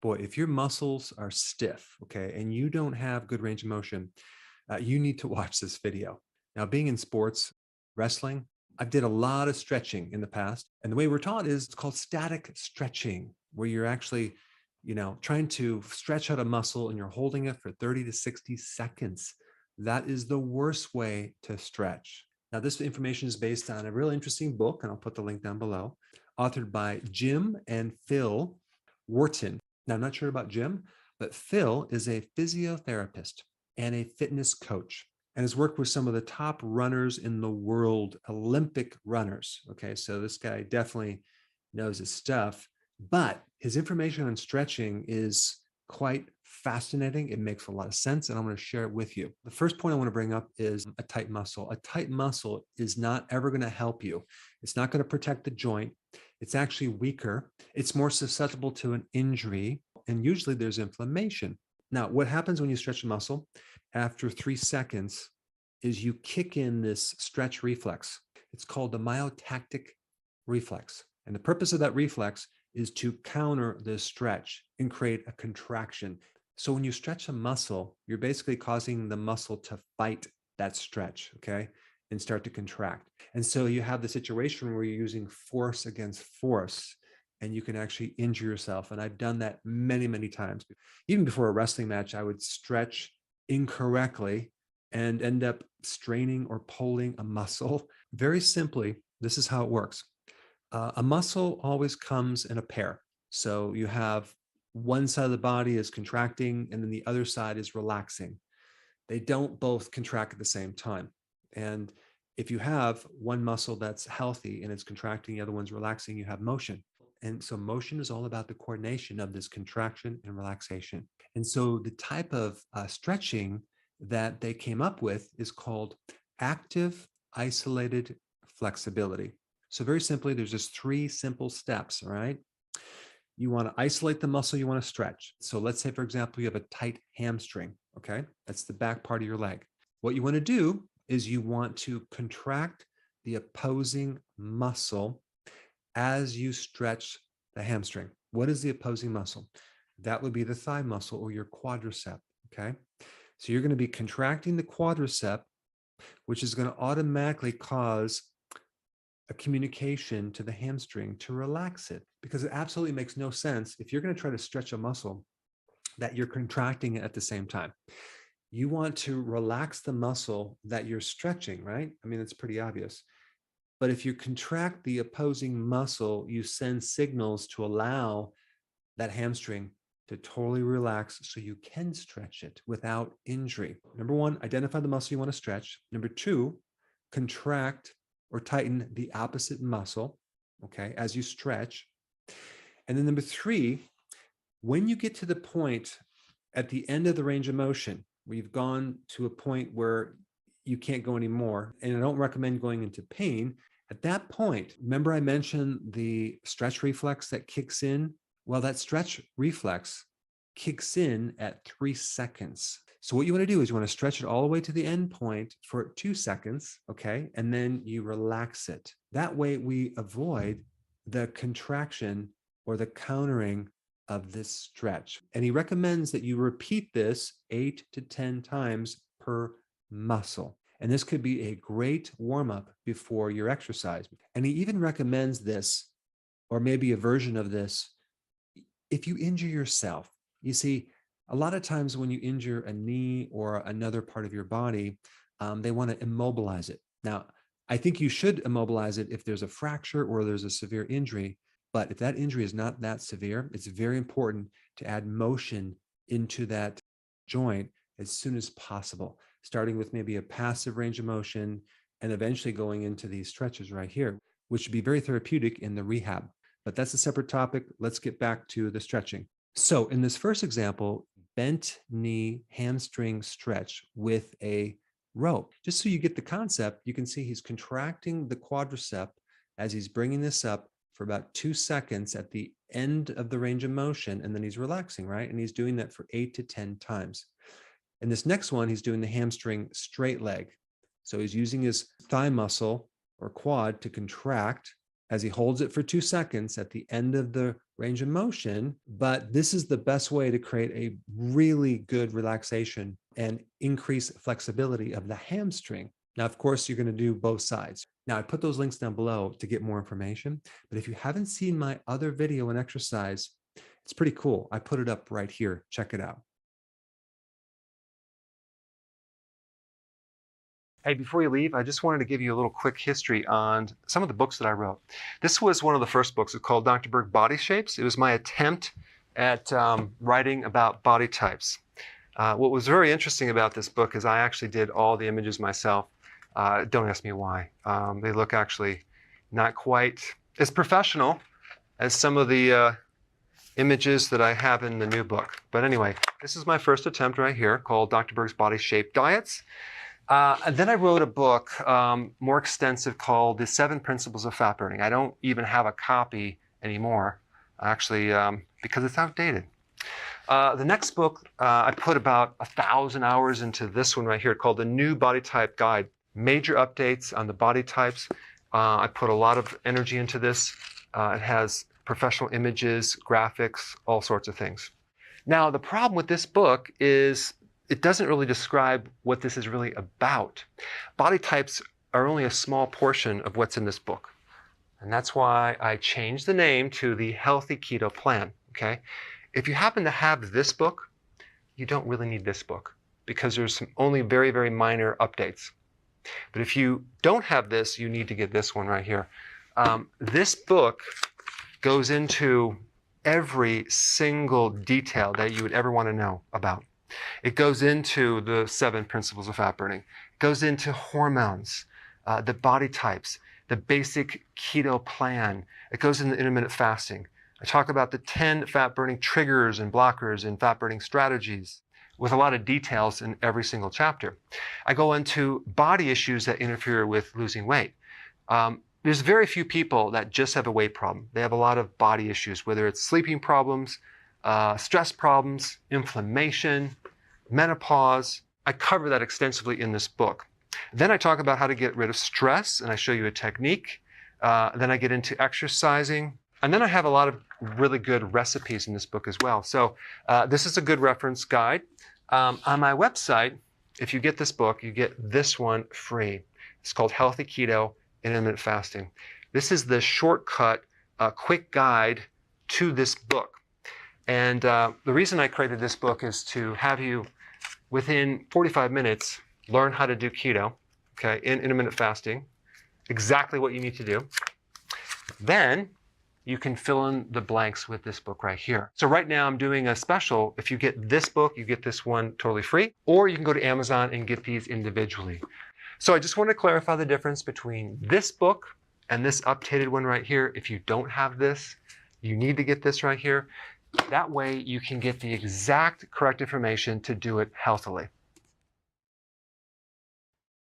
Boy, if your muscles are stiff, okay, and you don't have good range of motion, you need to watch this video. Now, being in sports, wrestling, I've did a lot of stretching in the past. And the way we're taught is it's called static stretching, where you're actually, trying to stretch out a muscle and you're holding it for 30 to 60 seconds. That is the worst way to stretch. Now, this information is based on a really interesting book, and I'll put the link down below, authored by Jim and Phil Wharton. Now, I'm not sure about Jim, but Phil is a physiotherapist and a fitness coach and has worked with some of the top runners in the world, Olympic runners. Okay, so this guy definitely knows his stuff, but his information on stretching is quite fascinating. It makes a lot of sense, and I'm going to share it with you. The first point I want to bring up is a tight muscle. A tight muscle is not ever going to help you. It's not going to protect the joint. It's actually weaker. It's more susceptible to an injury, and usually there's inflammation. Now, what happens when you stretch a muscle after 3 seconds is you kick in this stretch reflex. It's called the myotactic reflex. And the purpose of that reflex is to counter the stretch and create a contraction. So when you stretch a muscle, you're basically causing the muscle to fight that stretch, okay, and start to contract. And so you have the situation where you're using force against force, and you can actually injure yourself. And I've done that many, many times. Even before a wrestling match, I would stretch incorrectly and end up straining or pulling a muscle. Very simply, this is how it works. A muscle always comes in a pair. So you have one side of the body is contracting and then the other side is relaxing. They don't both contract at the same time. And if you have one muscle that's healthy and it's contracting, the other one's relaxing, you have motion. And so motion is all about the coordination of this contraction and relaxation. And so the type of stretching that they came up with is called active isolated flexibility. So very simply, there's just 3 simple steps, all right? You want to isolate the muscle you want to stretch. So let's say, for example, you have a tight hamstring, okay? That's the back part of your leg. What you want to do is you want to contract the opposing muscle as you stretch the hamstring. What is the opposing muscle? That would be the thigh muscle or your quadricep, okay? So you're going to be contracting the quadricep, which is going to automatically cause a communication to the hamstring to relax it, because it absolutely makes no sense if you're going to try to stretch a muscle that you're contracting it at the same time. You want to relax the muscle that you're stretching, right? I mean, it's pretty obvious. But if you contract the opposing muscle, you send signals to allow that hamstring to totally relax so you can stretch it without injury. Number 1, identify the muscle you want to stretch. Number 2, contract or tighten the opposite muscle, okay, as you stretch. And then number 3, when you get to the point at the end of the range of motion, where you've gone to a point where you can't go anymore, and I don't recommend going into pain, at that point, remember I mentioned the stretch reflex that kicks in? Well, that stretch reflex kicks in at 3 seconds. So what you want to do is you want to stretch it all the way to the end point for 2 seconds, okay? And then you relax it. That way we avoid the contraction or the countering of this stretch. And he recommends that you repeat this 8 to 10 times per muscle. And this could be a great warm-up before your exercise. And he even recommends this, or maybe a version of this, if you injure yourself. You see, a lot of times when you injure a knee or another part of your body, they want to immobilize it. Now, I think you should immobilize it if there's a fracture or there's a severe injury. But if that injury is not that severe, it's very important to add motion into that joint as soon as possible, starting with maybe a passive range of motion and eventually going into these stretches right here, which would be very therapeutic in the rehab. But that's a separate topic. Let's get back to the stretching. So in this first example, bent knee hamstring stretch with a rope. Just so you get the concept, you can see he's contracting the quadricep as he's bringing this up for about 2 seconds at the end of the range of motion, and then he's relaxing, right? And he's doing that for 8 to 10 times. In this next one, he's doing the hamstring straight leg. So he's using his thigh muscle or quad to contract as he holds it for 2 seconds at the end of the range of motion, but this is the best way to create a really good relaxation and increase flexibility of the hamstring. Now, of course, you're going to do both sides. Now, I put those links down below to get more information, but if you haven't seen my other video on exercise, it's pretty cool. I put it up right here. Check it out. Hey, before you leave, I just wanted to give you a little quick history on some of the books that I wrote. This was one of the first books. It's called Dr. Berg Body Shapes. It was my attempt at writing about body types. What was very interesting about this book is I actually did all the images myself. Don't ask me why. They look actually not quite as professional as some of the images that I have in the new book. But anyway, this is my first attempt right here called Dr. Berg's Body Shape Diets. And then I wrote a book more extensive called The 7 Principles of Fat Burning. I don't even have a copy anymore, actually, because it's outdated. The next book, I put about 1,000 hours into this one right here called The New Body Type Guide. Major updates on the body types. I put a lot of energy into this. It has professional images, graphics, all sorts of things. Now, the problem with this book is it doesn't really describe what this is really about. Body types are only a small portion of what's in this book. And that's why I changed the name to the Healthy Keto Plan, okay? If you happen to have this book, you don't really need this book because there's some only very, very minor updates. But if you don't have this, you need to get this one right here. This book goes into every single detail that you would ever want to know about. It goes into the 7 principles of fat burning. It goes into hormones, the body types, the basic keto plan. It goes into intermittent fasting. I talk about the 10 fat burning triggers and blockers and fat burning strategies with a lot of details in every single chapter. I go into body issues that interfere with losing weight. There's very few people that just have a weight problem. They have a lot of body issues, whether it's sleeping problems, stress problems, inflammation, menopause. I cover that extensively in this book. Then I talk about how to get rid of stress, and I show you a technique. Then I get into exercising. And then I have a lot of really good recipes in this book as well. So this is a good reference guide. On my website, if you get this book, you get this one free. It's called Healthy Keto and Intermittent Fasting. This is the shortcut, quick guide to this book. And the reason I created this book is to have you, within 45 minutes, learn how to do keto, okay, in intermittent fasting, exactly what you need to do. Then you can fill in the blanks with this book right here. So right now I'm doing a special. If you get this book, you get this one totally free, or you can go to Amazon and get these individually. So I just want to clarify the difference between this book and this updated one right here. If you don't have this, you need to get this right here. That way you can get the exact correct information to do it healthily.